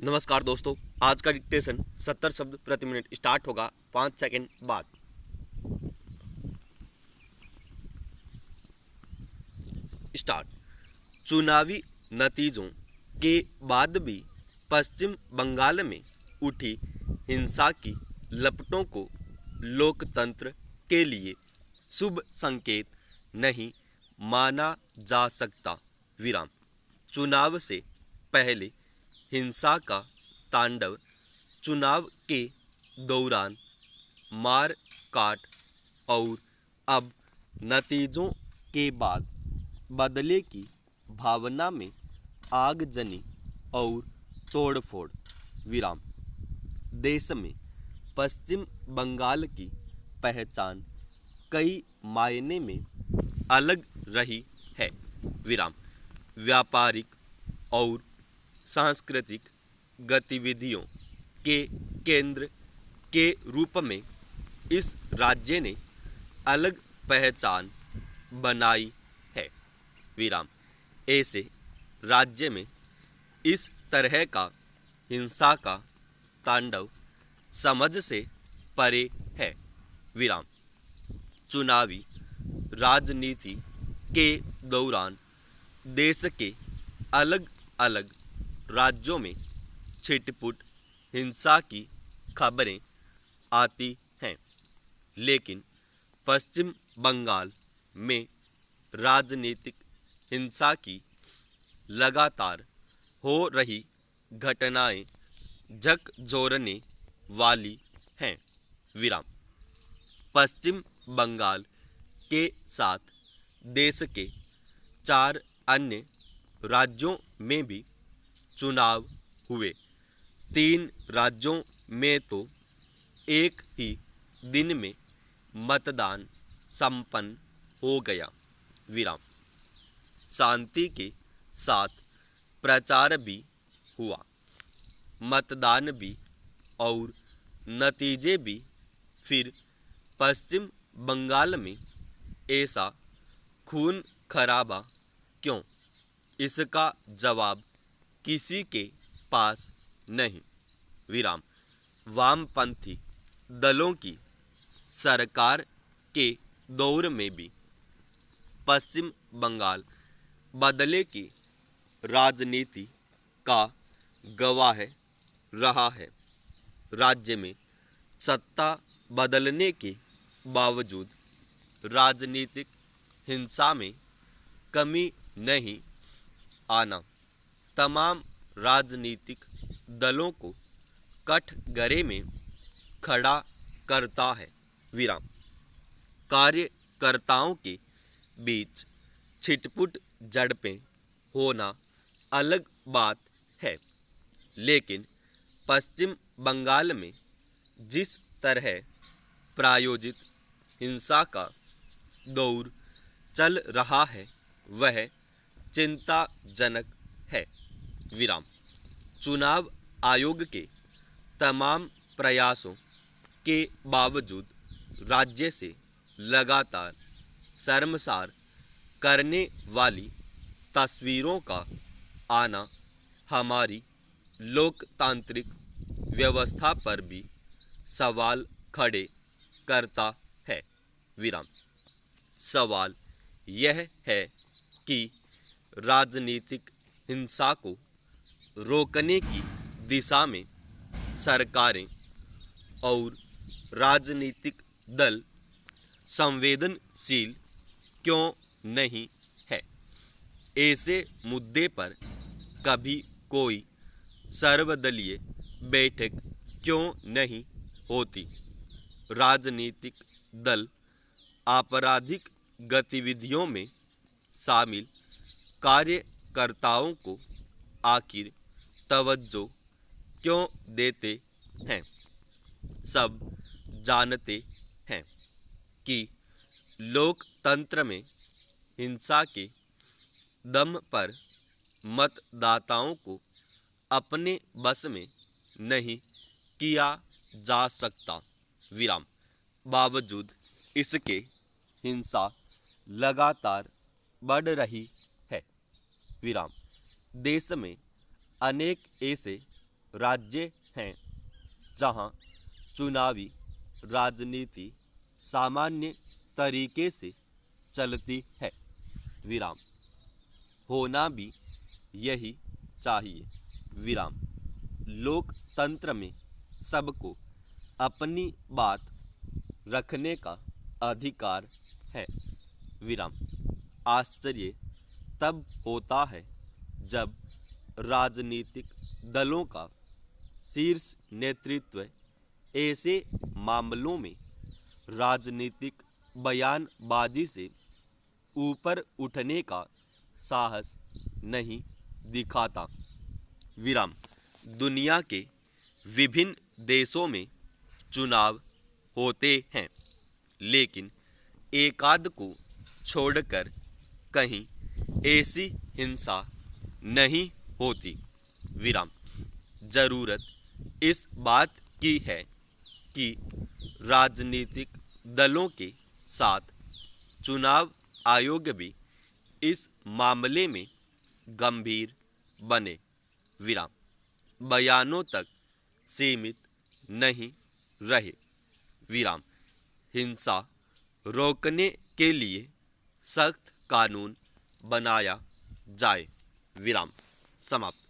नमस्कार दोस्तों, आज का डिक्टेशन 70 शब्द प्रति मिनट स्टार्ट होगा 5 सेकंड बाद। स्टार्ट। चुनावी नतीजों के बाद भी पश्चिम बंगाल में उठी हिंसा की लपटों को लोकतंत्र के लिए शुभ संकेत नहीं माना जा सकता। विराम। चुनाव से पहले हिंसा का तांडव, चुनाव के दौरान मार काट और अब नतीजों के बाद बदले की भावना में आगजनी और तोड़फोड़। विराम। देश में पश्चिम बंगाल की पहचान कई मायने में अलग रही है। विराम। व्यापारिक और सांस्कृतिक गतिविधियों के केंद्र के रूप में इस राज्य ने अलग पहचान बनाई है। विराम। ऐसे राज्य में इस तरह का हिंसा का तांडव समझ से परे है। विराम। चुनावी राजनीति के दौरान देश के अलग अलग राज्यों में छिटपुट हिंसा की खबरें आती हैं, लेकिन पश्चिम बंगाल में राजनीतिक हिंसा की लगातार हो रही घटनाएं झकझोरने वाली हैं। विराम। पश्चिम बंगाल के साथ देश के 4 अन्य राज्यों में भी चुनाव हुए। 3 राज्यों में तो एक ही दिन में मतदान संपन्न हो गया। विराम। शांति के साथ प्रचार भी हुआ, मतदान भी और नतीजे भी। फिर पश्चिम बंगाल में ऐसा खून खराबा क्यों? इसका जवाब किसी के पास नहीं। विराम। वामपंथी दलों की सरकार के दौर में भी पश्चिम बंगाल बदले की राजनीति का गवाह रहा है। राज्य में सत्ता बदलने के बावजूद राजनीतिक हिंसा में कमी नहीं आना तमाम राजनीतिक दलों को कठघरे में खड़ा करता है। विराम। कार्यकर्ताओं के बीच छिटपुट झड़पें होना अलग बात है, लेकिन पश्चिम बंगाल में जिस तरह प्रायोजित हिंसा का दौर चल रहा है वह चिंताजनक है। विराम। चुनाव आयोग के तमाम प्रयासों के बावजूद राज्य से लगातार शर्मसार करने वाली तस्वीरों का आना हमारी लोकतांत्रिक व्यवस्था पर भी सवाल खड़े करता है। विराम। सवाल यह है कि राजनीतिक हिंसा को रोकने की दिशा में सरकारें और राजनीतिक दल संवेदनशील क्यों नहीं है? ऐसे मुद्दे पर कभी कोई सर्वदलीय बैठक क्यों नहीं होती? राजनीतिक दल आपराधिक गतिविधियों में शामिल कार्यकर्ताओं को आखिर तवज्जो क्यों देते हैं? सब जानते हैं कि लोकतंत्र में हिंसा के दम पर मतदाताओं को अपने बस में नहीं किया जा सकता। विराम। बावजूद इसके हिंसा लगातार बढ़ रही है। विराम। देश में अनेक ऐसे राज्य हैं जहां चुनावी राजनीति सामान्य तरीके से चलती है। विराम। होना भी यही चाहिए। विराम। लोकतंत्र में सबको अपनी बात रखने का अधिकार है। विराम। आश्चर्य तब होता है जब राजनीतिक दलों का शीर्ष नेतृत्व ऐसे मामलों में राजनीतिक बयानबाजी से ऊपर उठने का साहस नहीं दिखाता। विराम। दुनिया के विभिन्न देशों में चुनाव होते हैं, लेकिन एकाध को छोड़कर कहीं ऐसी हिंसा नहीं होती। विराम। जरूरत इस बात की है कि राजनीतिक दलों के साथ चुनाव आयोग भी इस मामले में गंभीर बने। विराम। बयानों तक सीमित नहीं रहे। विराम। हिंसा रोकने के लिए सख्त कानून बनाया जाए। विराम। समाप्त।